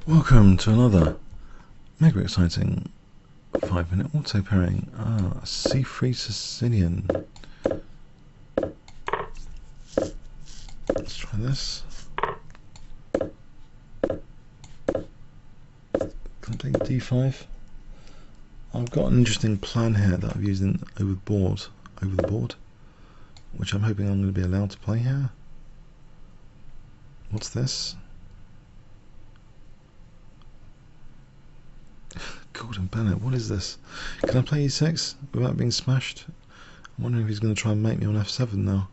Welcome to another mega exciting 5-minute auto pairing. C3 Sicilian. Let's try this. Can I take D5? I've got an interesting plan here that I've used over the board, which I'm hoping I'm going to be allowed to play here. What's this? Gordon Bennett, what is this? Can I play E6 without being smashed? I'm wondering if he's going to try and make me on F7 now.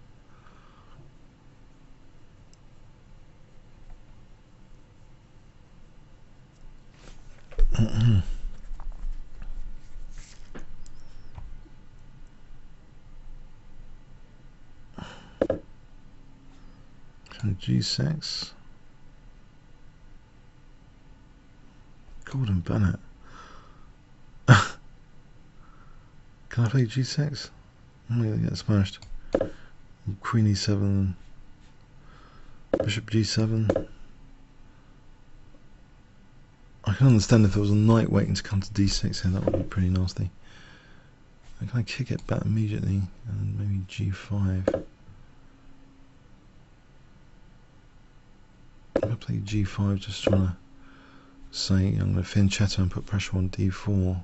G6. Gordon Bennett. Can I play G6? I'm going to get smashed. Queen E7. Bishop G7. I can understand if there was a knight waiting to come to D6 here, that would be pretty nasty. And can I kick it back immediately? And maybe G5. I'm going to play G5, just trying to say I'm going to fianchetto and put pressure on D4.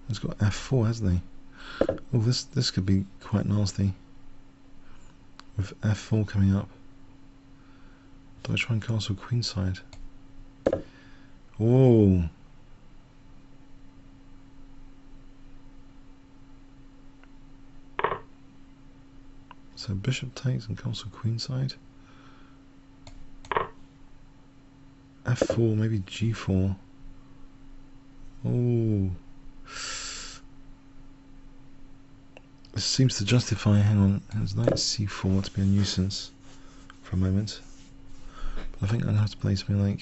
He's got F4, hasn't he? Oh, this could be quite nasty. With F4 coming up. Do I try and castle queenside? Oh. So bishop takes and castle queenside. F4, maybe G4. Oh. This seems to justify, hang on, it's knight C4 to be a nuisance for a moment. But I think I'm going to have to play something like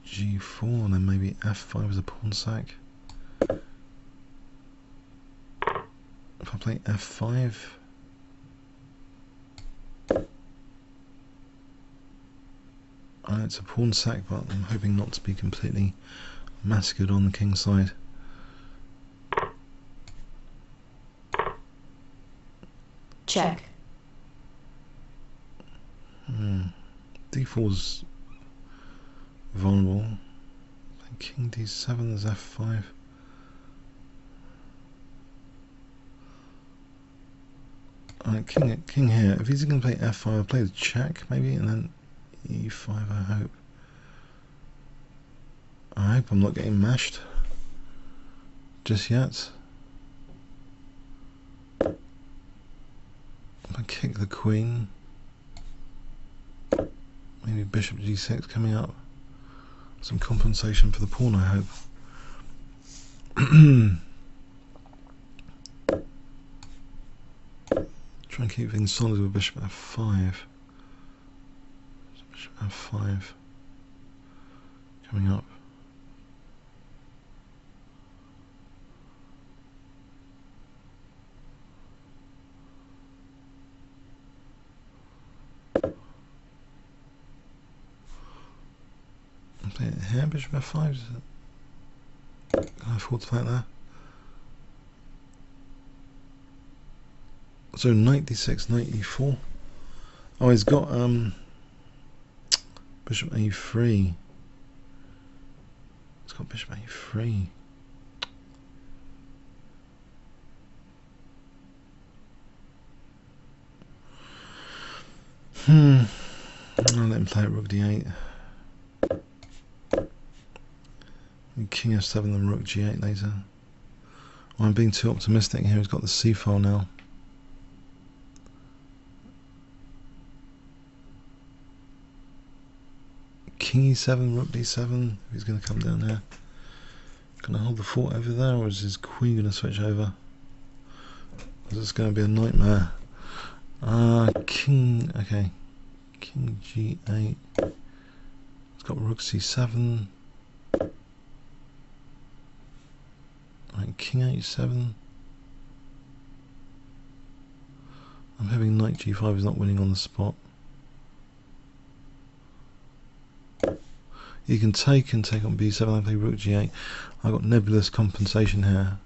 G4 and then maybe F5 as a pawn sack. If I play F5, it's a pawn sack, but I'm hoping not to be completely massacred on the king side. Check. D4's vulnerable. King D7, there's F5. Alright, king here. If he's going to play F5, I'll play the check maybe, and then E5, I hope. I hope I'm not getting mashed just yet. If I kick the queen, maybe bishop G6 coming up. Some compensation for the pawn, I hope. Try and keep things solid with bishop F5. Bishop F5 coming up. Play it here, bishop F5. Can I afford to play it there? So knight D6, knight E4. Oh, he's got bishop A3. It's got bishop A3. I'll let him play it rook D8. King F7 and rook G8 later. Oh, I'm being too optimistic here. He's got the C file now. King E7, Rook D7. He's going to come down here. Can I hold the fort over there, or is his queen going to switch over? This is going to be a nightmare. King, okay. King G8. It's got Rook C7. Right, King H7. I'm having Knight G5 is not winning on the spot. You can take on B7. I play Rook G8. I got nebulous compensation here.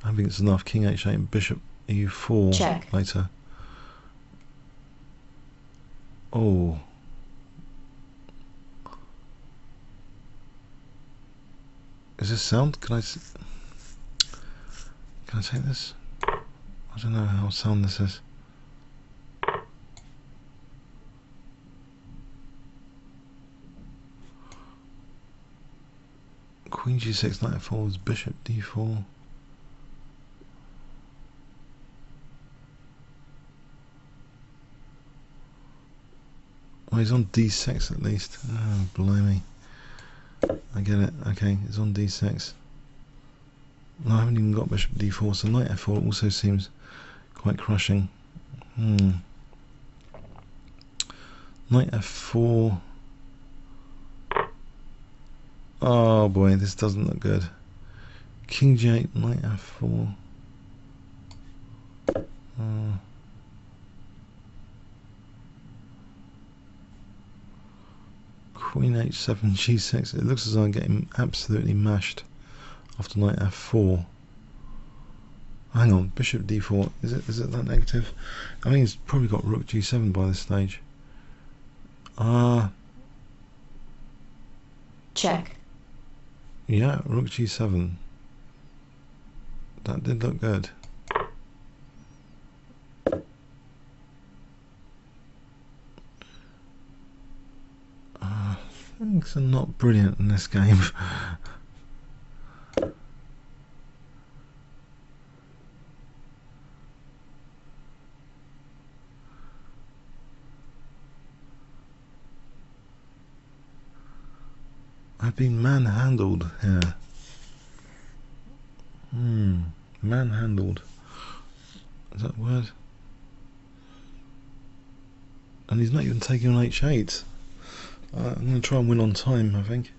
I think it's enough. King H8 and Bishop E4 Check. later. Oh. Is this sound? Can I take this? I don't know how sound this is. Queen G6, Knight F4 is Bishop D4. Oh, he's on D6 at least. Oh, blimey. I get it. Okay, it's on D6. No, I haven't even got Bishop D4, so Knight F4 also seems quite crushing. Knight F4. Oh boy, this doesn't look good. King G8, Knight F4. Queen H7, G6. It looks as though I'm getting absolutely mashed after Knight F4. Hang on, Bishop D4. Is it that negative? I think he's probably got Rook G7 by this stage. Check. Yeah, Rook G7. That did look good. Things are not brilliant in this game. I've been manhandled here. Manhandled. Is that a word? And he's not even taking on H8. I'm going to try and win on time, I think,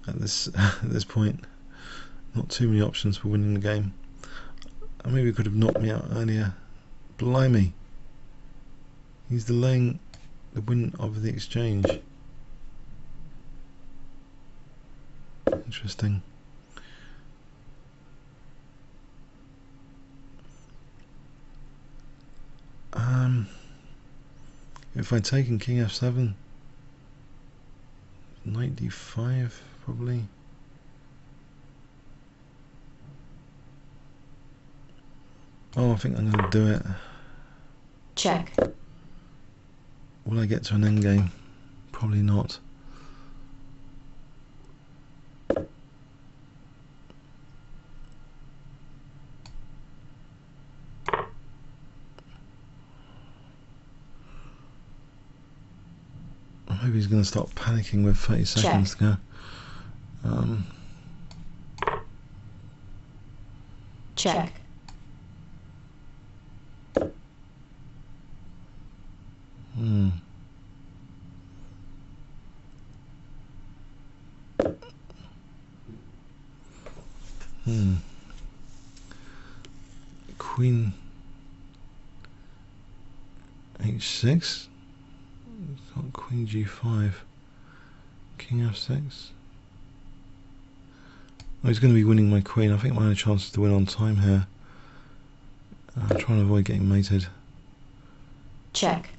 at this point. Not too many options for winning the game. I maybe could have knocked me out earlier. Blimey. He's delaying the win of the exchange. Interesting. If I take in King F7, Knight D5 probably. Oh, I think I'm going to do it. Check. Will I get to an endgame? Probably not. Maybe he's going to start panicking with 30 seconds to go. Check. Queen H6. Got Queen G5. King F6. Oh, he's going to be winning my queen. I think my only chance is to win on time here. I'm trying to avoid getting mated. Check.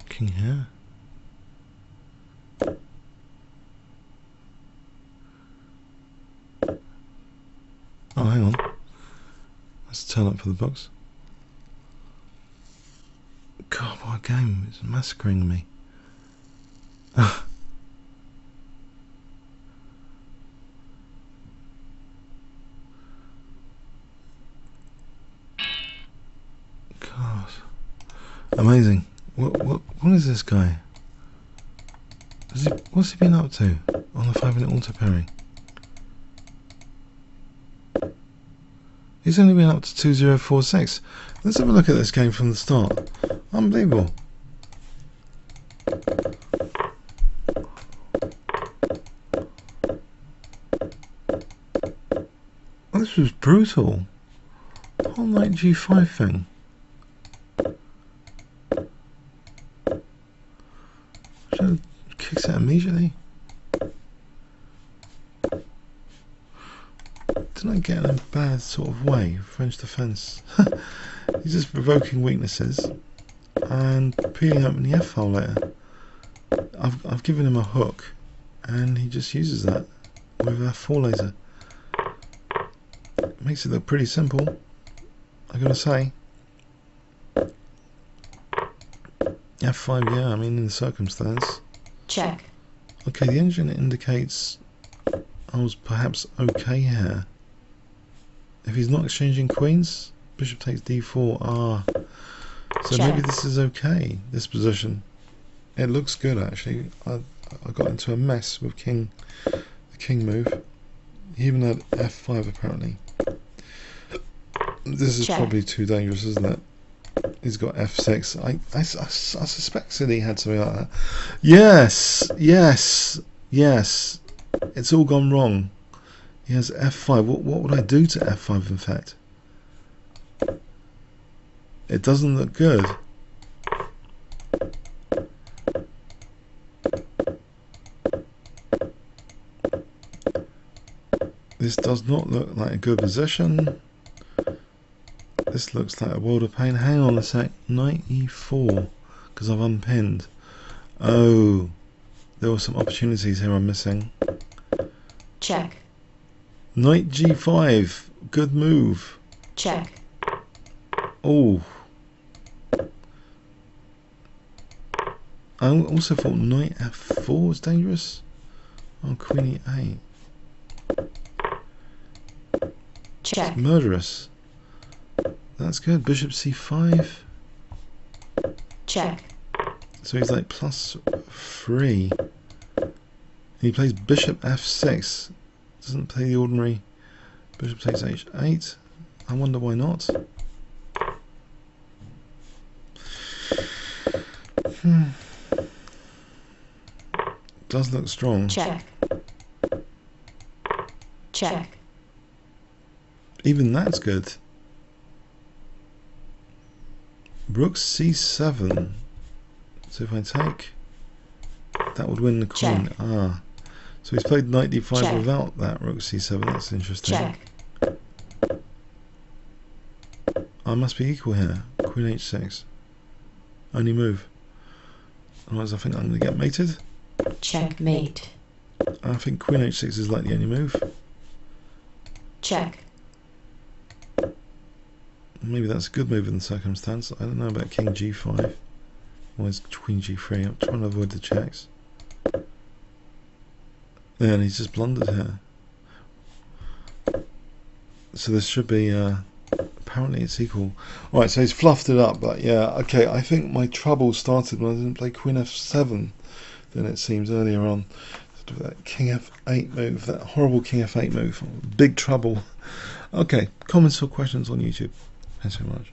King here. Oh, hang on. Let's turn up for the box. God, what a game. It's massacring me. God. Amazing. What is this guy? What's he been up to on the 5-minute auto pairing? He's only been up to 2046. Let's have a look at this game from the start. Unbelievable. This was brutal. The whole knight g5 thing. Should have kicks it immediately. Didn't I get in a bad sort of way? French defence. He's just provoking weaknesses and peeling open the F file later. I've given him a hook and he just uses that with F4 later. Makes it look pretty simple, I gotta say. F5, yeah, I mean in the circumstance. Check. Okay, the engine indicates I was perhaps okay here. If he's not exchanging queens, bishop takes d4, so Check. maybe this is okay, this position. It looks good actually. I got into a mess with the king move. He even had f5 apparently. This is Check. probably too dangerous, isn't it? He's got f6. I suspected he had something like that. Yes, yes, yes. It's all gone wrong. He has f5. What would I do to f5 in fact? It doesn't look good. This does not look like a good position. This looks like a world of pain. Hang on a sec. Knight e4, because I've unpinned. Oh, there were some opportunities here I'm missing. Check. Knight g5, good move. Check. Oh, I also thought knight f4 was dangerous. Oh, queen e8. Check. It's murderous. That's good. Bishop c5. Check. So he's like +3. And he plays bishop f6. Doesn't play the ordinary bishop takes h8. I wonder why not. Does look strong. Check. Check. Even that's good. Rook c7. So if I take, that would win the queen. Check. Ah. So he's played knight d5 Check. without that rook c7. That's interesting. Check. I must be equal here. Queen h6. Only move. Otherwise I think I'm going to get mated. Checkmate. I think queen h6 is like the only move. Check. Maybe that's a good move in the circumstance. I don't know about king g5. Or is queen g3. I'm trying to avoid the checks. Yeah, and he's just blundered here. So this should be, apparently it's equal. Alright, so he's fluffed it up, but yeah, okay, I think my trouble started when I didn't play queen f7 than it seems earlier on. That king f8 move, that horrible king f8 move. Big trouble. Okay, comments or questions on YouTube. Thanks so much.